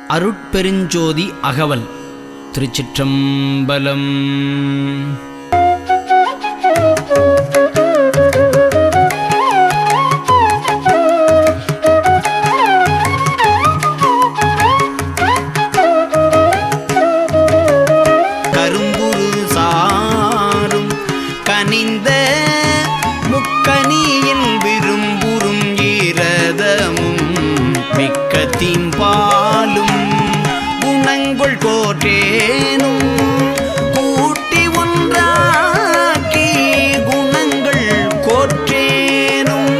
அருட்பெருஞ்சோதி அகவல். திருச்சிற்றம்பலம். கரும்புரு சாரும் கனிந்த முக்கனியில் விரும்புறும் ஈரதமும் மிக்க தீம்பாலும் குணங்கொள் கோற்றேனும் கூட்டி ஒன்றாக்கி குணங்கள் கோற்றேனும்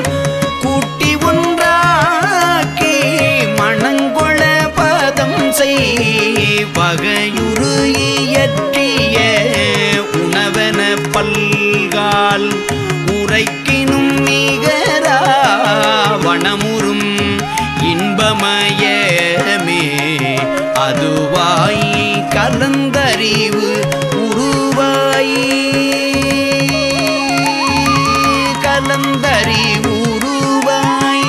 கூட்டி ஒன்றாக்கி மணங்கொள பதம் செய் வகையுறு இயற்றிய உணவன பல்கால் உரைக்கினும் நிகரா வனமுறும் இன்பமயமே அதுவாய் கலந்தறிவு உருவாய் கலந்தறிவு உருவாய்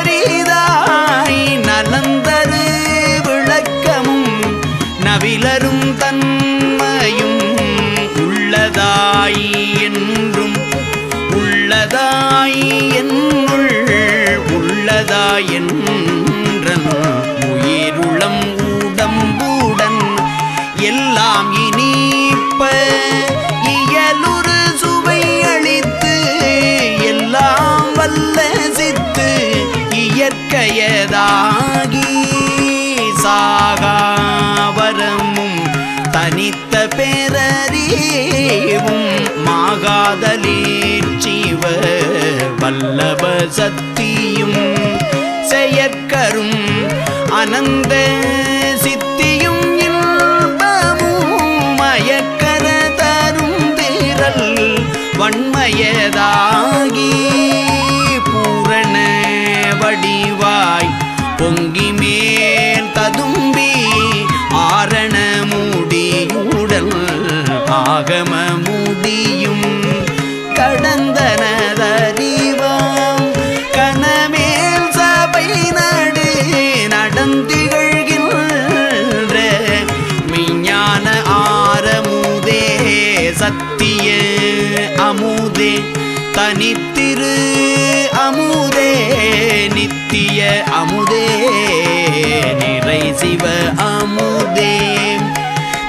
கருதுதற்கரிதாய் நலந்தரு விளக்கமும் நவிலரும் தன்மையும் உள்ளதாய் என்றும் உள்ளதாய் என்னுள் உள்ளதாய் என்றன் உயிருளம் உடம்புடன் எல்லாம் இனிப்ப இயலுறு சுவை அளித்து எல்லாம் வல்ல சித்து இயற்கையதாகி சாகாவரமும் தனித்த பேரறிவும் மாகாதலீர்ச்சிவ வல்லப சத்தியும் செயற்கரும் அனந்த சித்தியும் இன்பமும் மயக்கர தரும் திரள் வன்மயதாகி பூரண வடிவாய் பொங்கி மேல் ததும்பி ஆரண முடியுடல் ஆகம முடியும் கடந்தனதறிவாம் கனமேல் சபை நடு நடந்திகழ்கின்ற மெய்ஞான ஆரமுதே சத்திய அமுதே தனித்திரு அமுதே நித்திய அமுதே நிறை சிவ அமுதே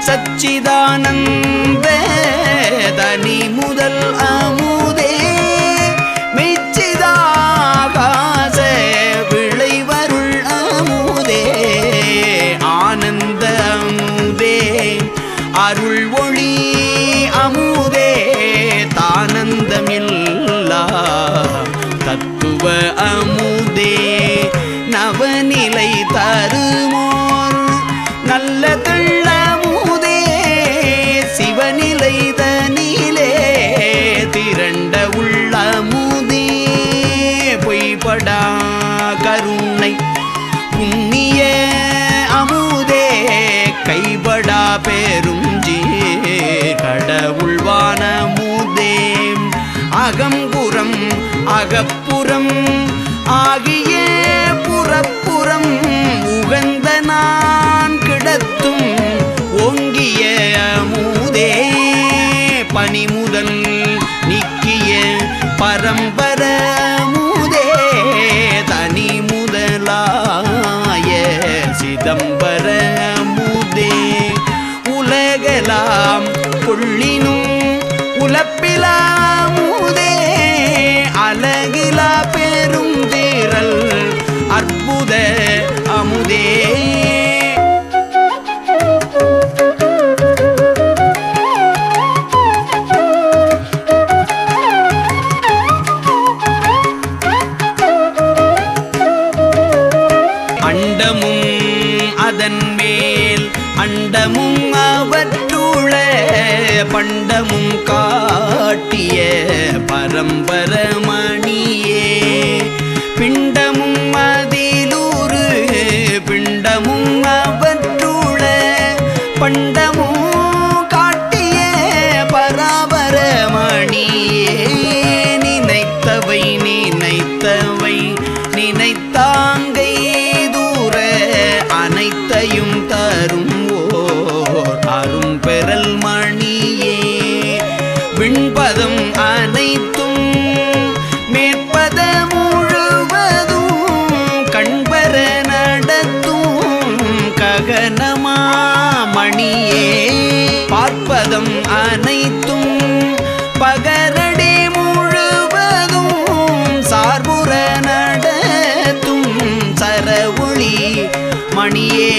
சச்சிதானந்த தனி முதல் அமுதே மெச்சிதாகாச விளைவருள் அமுதே ஆனந்த அமுதே அருள் ஒளி அமுதே தானந்தமில்லா தத்துவ அமுதே நவநிலை தருமோர் நல்ல தெள்ளமுதே சிவநிலை தனிலே திரண்ட உள்ளமுதே பொய்படா கருணை புண்ணிய அமுதே கைபடா பெருஞ்சி கடவுள்வானமுதே அகம்புறம் அகப்புறம் ஆகிய புறப்புறம் உகந்த நான் கிடத்தும் ஓங்கிய அமுதே பனிமுதல் நீக்கிய பரம்பர அமுதே தனி முதலாய சிதம்பர அமுதே உலகலாம் கொள்ளினும் உலப்பிலா அமுதே அலகிலா பெரும் திரள் அற்புத அமுதே அண்டமும் அதன் மேல் அண்டமும் அவற்றுள பண்டமும் காட்டிய பரம்பரமணியே பிண்டமும் அதிலூறு பிண்டமும் அவற்றுள பண்டமும் காட்டிய பராபரமணியே நினைத்தவை நினைத்தவை நினைத்தாங்கை தூர பகனமாமணியே பார்ப்பதம் அனைத்தும் பகரடி முழுவதும் சார்புற நடத்தும் சரவொளி மணியே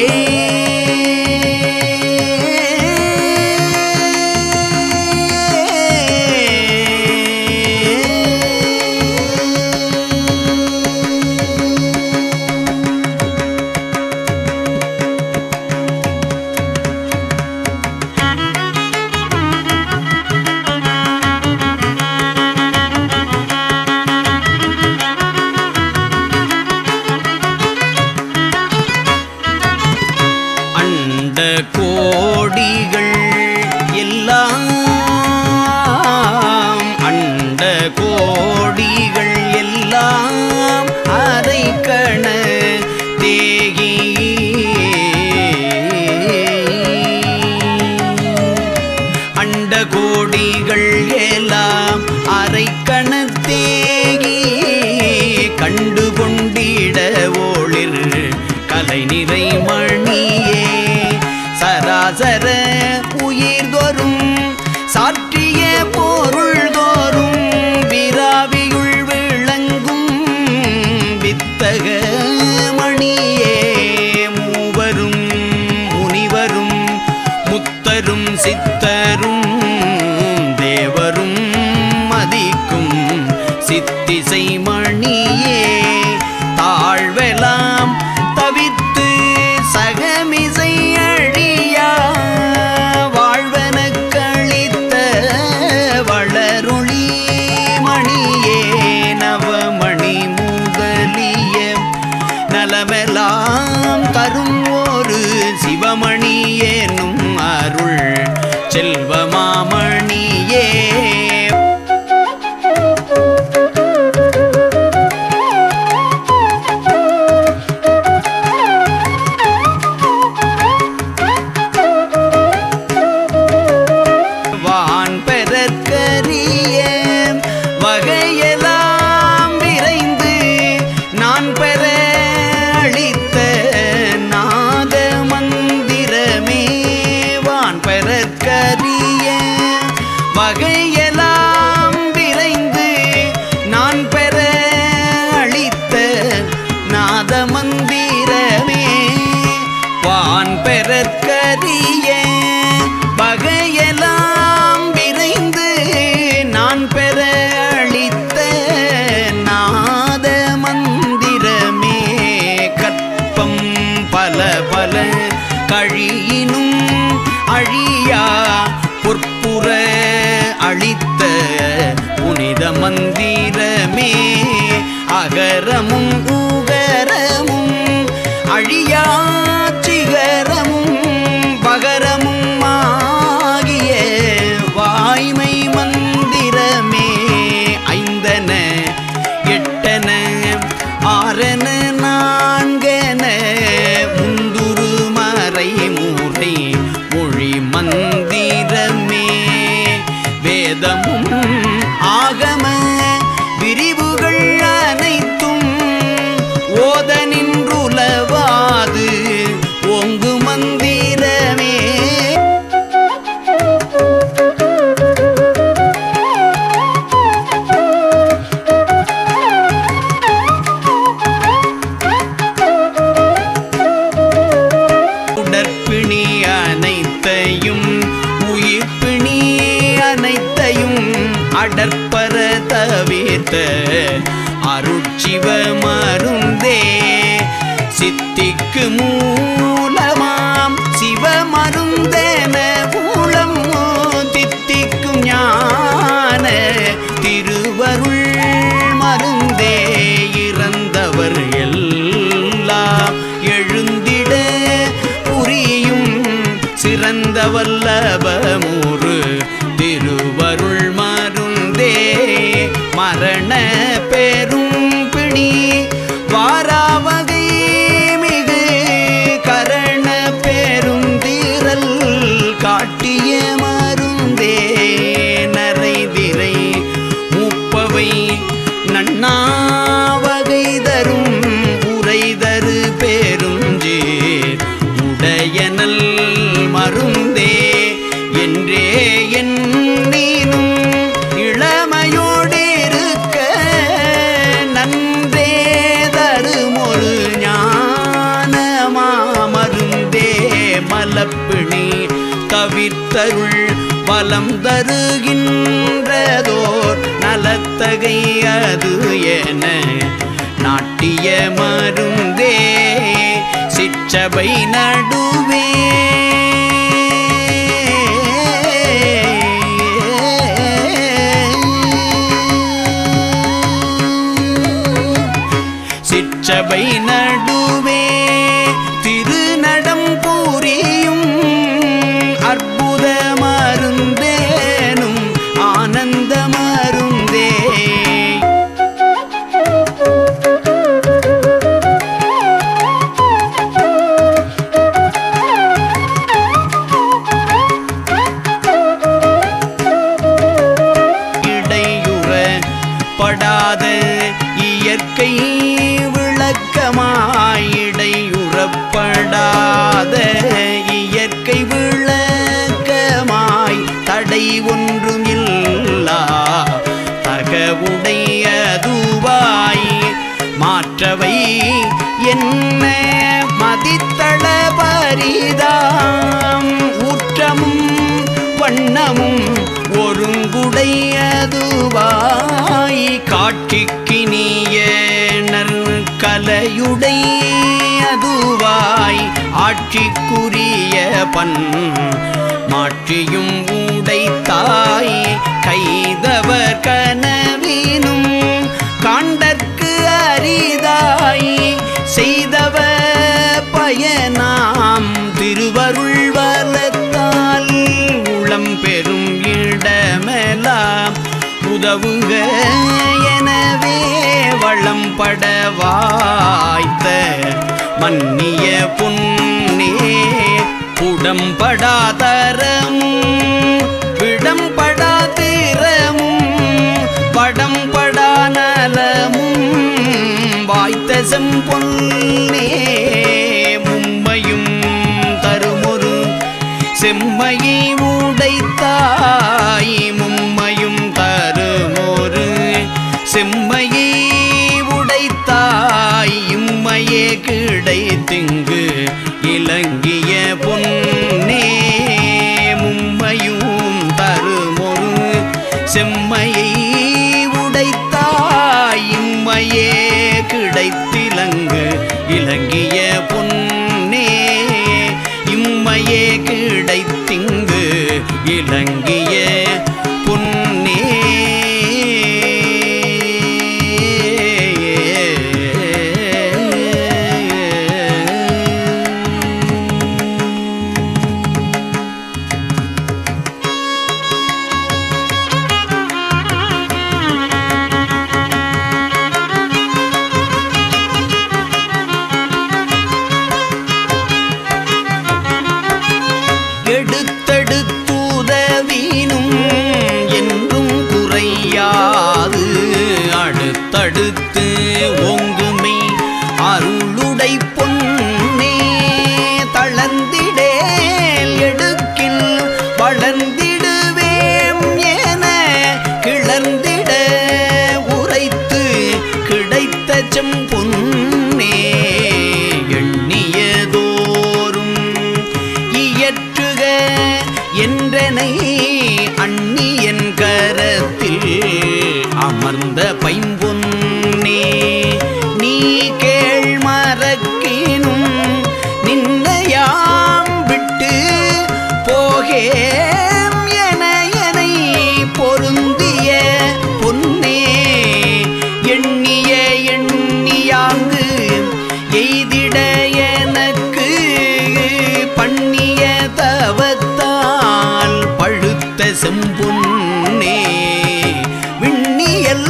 கோடிகள் எல்லாம் அண்ட கோடிகள் எல்லாம் அரை கண தேகி அண்ட கோடிகள் எல்லாம் அரை கண தேகி கண்டு கொண்டிட ஒளிர் கலை நிறை மணியே சராசர உயிர் தோறும் சாற்றிய பொருள் தோறும் விராவியுள் விளங்கும் வித்தக மணியே மூவரும் முனிவரும் முத்தரும் சித்தரும் தேவரும் மதிக்கும் சித்திசை மணியே தாழ்வெலாம் தவித்து சகமிசை அழியா வாழ்வனக் கழித்த வளருளி மணியே நவமணி முதலிய நலமெல்லாம் தரும் ஒரு சிவமணி என்னும் அருள் செல்வமாமணியே வகையெல்லாம் விரைந்து நான் பெற அளித்த நாத மந்திரமே வான் பெறற்கரிய வகையெல்லாம் விரைந்து நான் பெற அளித்த நாத மந்திரமே வான் பெறற்கரிய வகையெல்லாம் விரைந்து நான் பெற அளித்த நாத மந்திரமே கற்பம் பல பல கழியினும் அழியா பொற்புற அளித்த புனித மந்திரமே அகரமும் உகரமும் அழியா சிகரமும் பகரமும் ஆகிய வாய்மை மந்திரமே ஐந்தன எட்டன ஆறன நான்கன முந்துரு மறை மூரை மொழி மந்திரமே வேதமும் ஆகம விரிவுகள் அனைத்தும் ஓத நின்றுலவாது ஓங்கு மந்திரமே உடற்பிணி அனைத்தையும் உயிர்ப்பிணி அனைத்தையும் அடற்பர தவிர்த்த அருட்சிவ மருந்தே சித்திக்கு மூலமாம் சிவ மருந்தென மூலம் தித்திக்கும் ஞான திருவருள் மருந்தே இறந்தவர் எல்லாம் எழுந்திட புரியும் சிறந்த வல்லபமுறு திருவருள் மருந்தே மரண பெரும் பிணி வாராவகை மிகு கரண பெரும் தீரல் காட்டிய மருந்தே நரைதிரை முப்பவை நன்னாவகை தரும் உரைதரு பெருஞ்சீர் உடைய வலப்பிணி தவிர்த்தருள் வலம் தருகின்றதோர் நலத்தகை அது என நாட்டிய மருந்தே சிற்றபை நடுவே சிற்றபை நடுவே திருநடம் புரியும் அற்புத மருந்தேனும் ஆனந்த மருந்தே இடையுற படாத இயற்கை விளக்கமாயிடையுறப்படாத இயற்கை விளக்கமாய் தடை ஒன்றும் இல்லா தகவுடையதுவாய் மாற்றவை என்ன மதித்தள பரிதாம் ஊற்றமும் வண்ணமும் ஒருங்குடையதுவாய் காட்சிக்கினிய கலையுடையதுவாய் ஆட்சிக்குரிய பண் மாற்றியும் உடைத்தாய் கைதவர் கனவினும் காண்டற்கு அரிதாய் செய்தவ பயனாம் திருவருள் வலத்தால் உளம் பெறும் இடமெல்லாம் உதவுக எனவே வளம்பட வாய்த்த மன்னிய புன்னே புடம்படாதரமும் விடம்படாதிரமும் படம்படா நலமும் வாய்த்த செம்பொன்னே மும்மையும் தருமொரு செம்மையை உடைத்தாய் மும்மையும் தருமொரு செம்மையை உடைத்தாய் இம்மையே கிடைத்திங்கு இலங்கிய பொன்னே மும்மையும் தருமொரு செம்மையை உடைத்தாய் இம்மையே கிடைத்திலங்கு இலங்கிய பொன்னே இம்மையே கிடைத்திங்கு இலங்கிய பொன்னே எடுத்தடுத்துதவினும் என்றும் குறையாது அடுத்தடுத்து ஒங்குமை அருளுடை பொன்னே தளர்ந்திடேல் எடுக்கில் வளர்ந்திடுவேம் என கிளர்ந்திட உரைத்து கிடைத்த செம்பொன்னே எண்ணியதோறும் இயற்றுக என்றனை அந்நியன் கரத்தில் அமர்ந்த பைம்பொன்னே நீ கேள் மறக்கினும் நின்னையாம் விட்டு போகேம் என என்னை பொருந்திய பொன்னே எண்ணிய எண்ணியாங்கு எய்திட எனக்கு பண்ணிய தவத்தால் பழுத்த செம்பொன்னே விண்ணியல்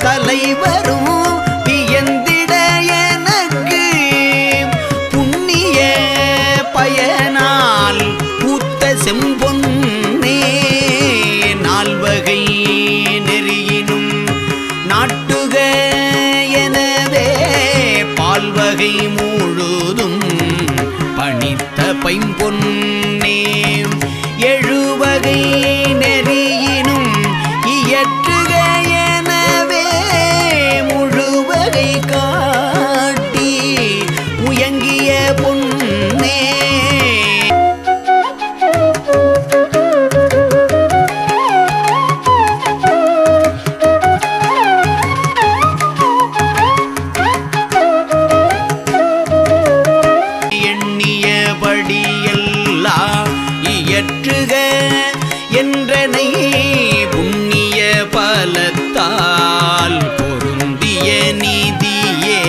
தலைவரும் வியந்திட எனக்கு புண்ணிய பயனால் பூத்த செம்பொன்னே நால்வகை நெறியினும் நாட்டுக எனவே பால்வகை முழுதும் பணித்த பைம்பொன்னே எழுவகை நெறியினும் இயற்றுக எனவே முழுவகை காட்டி உயங்கிய பொன்னே இயற்றுக என்றனை புண்ணிய பலத்தால் பொருந்திய நிதியே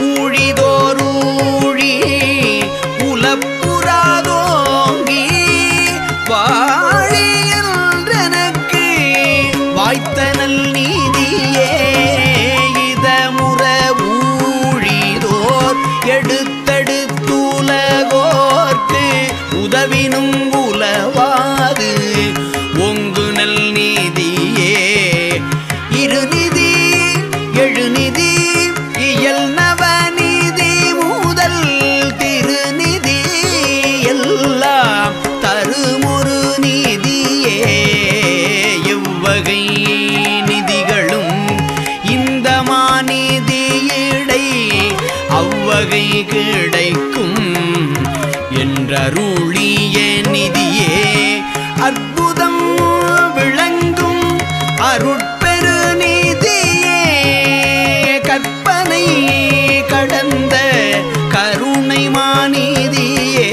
ஊழிதோரூழி உலப்புறாதோங்கி வாழி என்றனக்கு வாய்த்தனல் நீதியே இதமுற ஊழிதோர் எடுத்தடுத்துலகோர்க்கு உதவினும் உலவாது ஒங்கு நல் நீதியே இருநிதி எழுநிதி இயல் நவநீதி முதல் திருநிதி எல்லாம் தருமொரு நீதியே எவ்வகை நிதிகளும் இந்த மாநிதியிடை அவ்வகை கிடைக்கும் என்றருளிய நிதியே அற்புதம் விளங்கும் அருட்பெரு நிதியே கற்பனை கடந்த கருணை மாநிதியே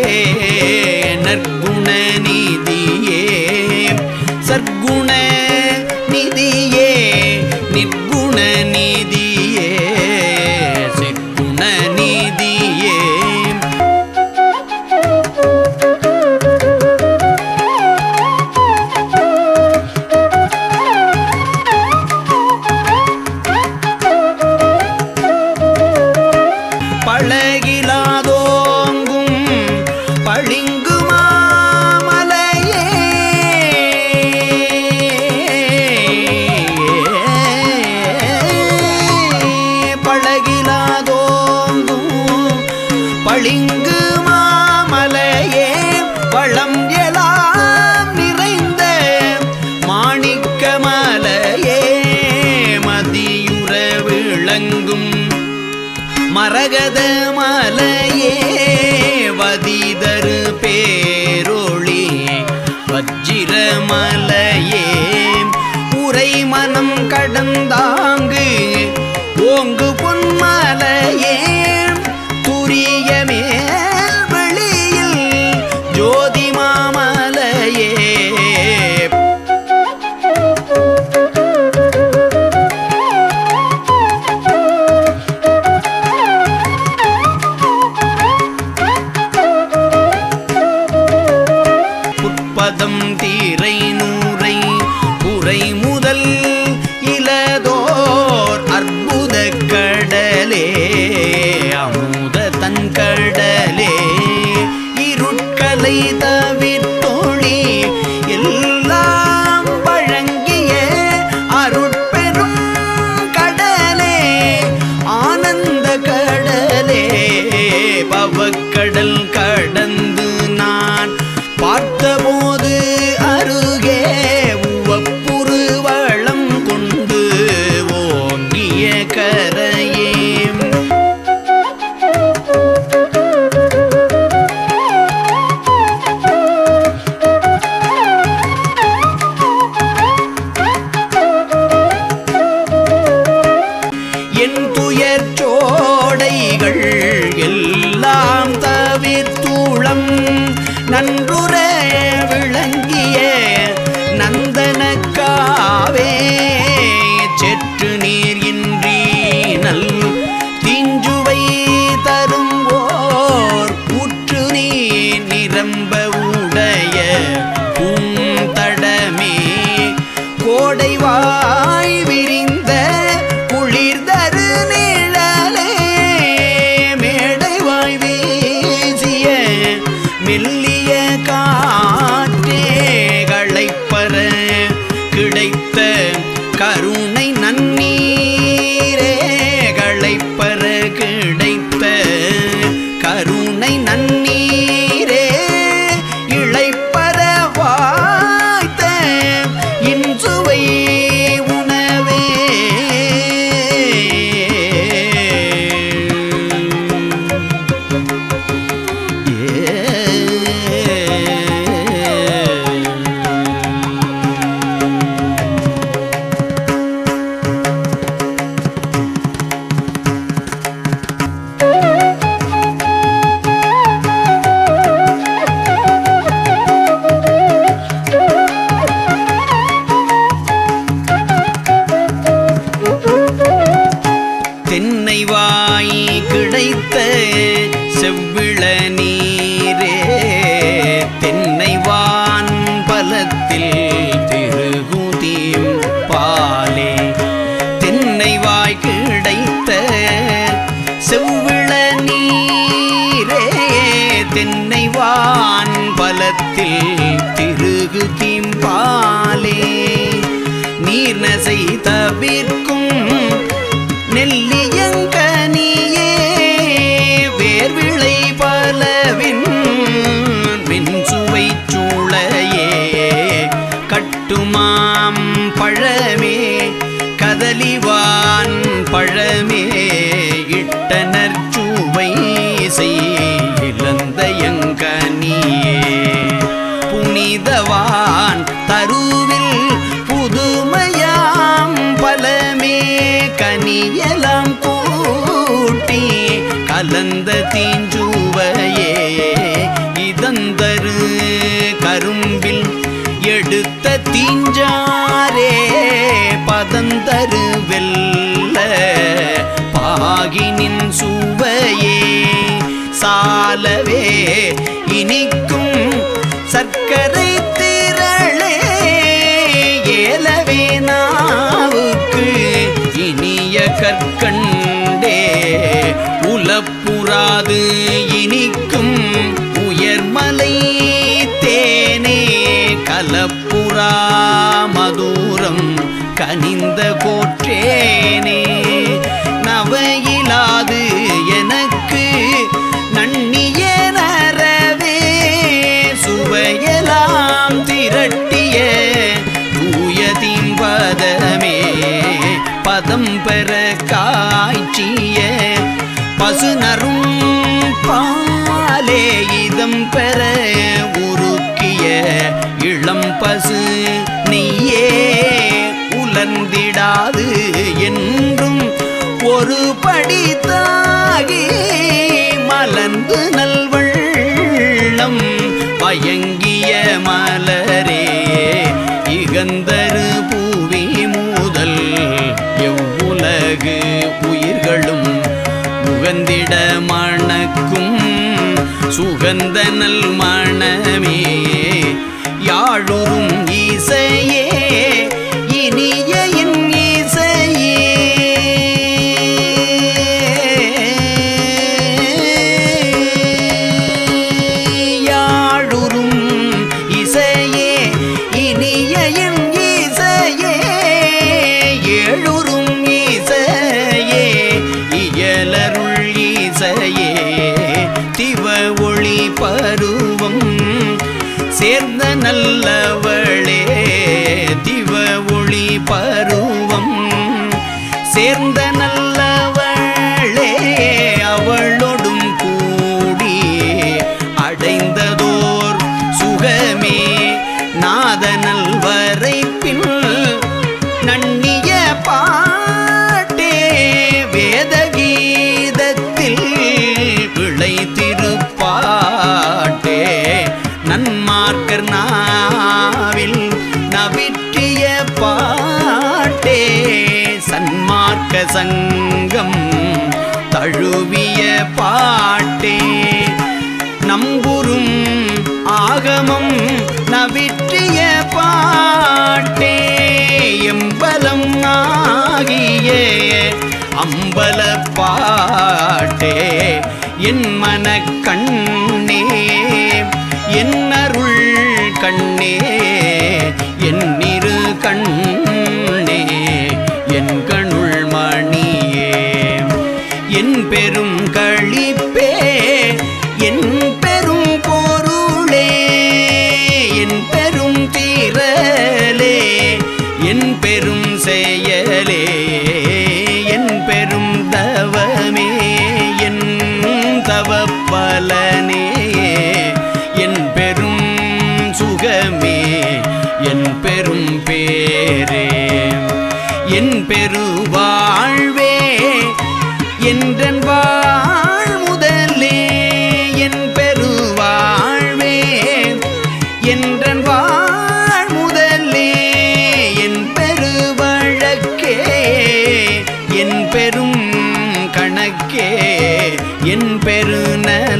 நற்குண நிதியே சற்குண நிதியே நிற்குண நிதியே சிற்குண நிதியே பழகிலாதோங்கும் பளிங்கு மாமலையே பழகிலாதோங்கும் பளிங்கு மாமலையே வளம் எல்லாம் நிறைந்த மாணிக்க மலையே மதியுற விளங்கும் மரகத மலையே வதிதரு பேரொளி வஜ்ஜிர மலையே உரை மனம் கடந்தாங்கு ஓங்கு பொன்மலையே துரிய மேல் வெளியில் ஜோதி மாமலையே பதம் தீரை நூரை புரை முதல் இலதோர் அற்புத கடலே அமுத தன் கடலே இருட்கலை தவிர்த்தொழி எல்லாம் வழங்கிய அருட்பெரும் கடலே ஆனந்த கடலே பவக்கடல் கடந்து நான் பார்த்தபோது அருகே உவப்புரு வளம் கொண்டு ஓங்கிய கரையே செவ்விள நீரே தென்னைவான் பலத்தில் திருகுதீம் பாலே தென்னைவாய் கிடைத்த செவ்விள நீரே தென்னைவான் பலத்தில் திருகுதீம் பாலே நீர்நசை தவிர்க்கும் நெல்லியங்கனியே வேர்விளை பலவின் மின்சுவை சூளையே கட்டுமாம் பழமே கதலிவான் பழமே இட்டனர் சுவை செய்லந்தயங்கனியே புனிதவான் தருவில் புதுமையாம் பலமே கனியலாம் கூட்டி கலந்த தீஞ்சுவையே இதந்தரு கரும்பில் எடுத்த தீஞ்சாரே பதந்தரு வெல்ல பாகினின் சுவையே சாலவே இனிக்கும் சர்க்கரை திரளே ஏலவே நாவுக்கு இனிய கற்கண்டே உலப்புறாது இனிக்கும் உயர்மலை தேனே கலப்புறா மதுரம் கனிந்த கோற்றேனே நவையிலாது எனக்கு நன்னிய நரவே சுவையலாம் திரட்டிய தூய தீம்பதமே பதம் பெற காய்ச்சிய பசுநரும் பாலே இதம் பெற உருக்கிய இளம் பசு நெய்யே உலர்ந்திடாது என்றும் ஒரு படித்தாகி மலர்ந்து நல்வள்ளம் பயங்கிய மலரே இகந்தரு பூவி முதல் எவ்வுலகு உயிர்களும் முகந்திட மணக்கும் சுகந்த நல் மணமே யாழுறும் இசையே இனிய என் இசையே யாழுறும் இசையே இனிய என் இசையே ஏழுறும் இசையே இயலருள் இசையே திவ ஒளி பருவம் சேர்ந்த நல்லவளே திவ ஒளி பருவம் சேர்ந்த நல்லவளே அவளோடும் கூடி அடைந்ததோர் சுகமே நாதனல் வரை பின் நன்னிய பாட்டே வேதகீதத்தில் விளை திருப்பாட்டே நன்மார்க்கர் நாவில் நவிற்றிய பாட்டே சன்மார்க்க சங்கம் தழுவிய பாட்டே நம்புறும் ஆகமம் நவிற்றிய பாட்டே எம்பலம் ஆகிய அம்பல பாட்டே என் மனக்கண்ணே என் அருள் கண்ணே என் இரு கண்ணே என் கண்ணுள் மணியே என் பெரும் களிப்பே என் பெரும் பொருளே என் பெரும் தீரலே என் பெரும் செயலே என் பெரும் தவமே என் தவப்பலனே என் பெரும் சுகமே என் பெரும் பேரே என் பெருவாழ்வே என்றன் வாழ் முதலே என் பெருவாழ்வே என்றன் வாழ் முதலே என் பெருவழக்கே என் பெரும் கணக்கே என் பெருநல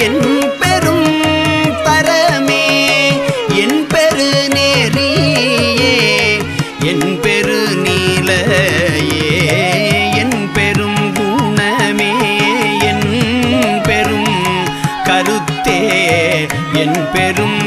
என் பெரும் தரமே என் பெரு நேரியே என் பெரு நீலையே என் பெரும் குணமே என் பெரும் கருத்தே என் பெரும்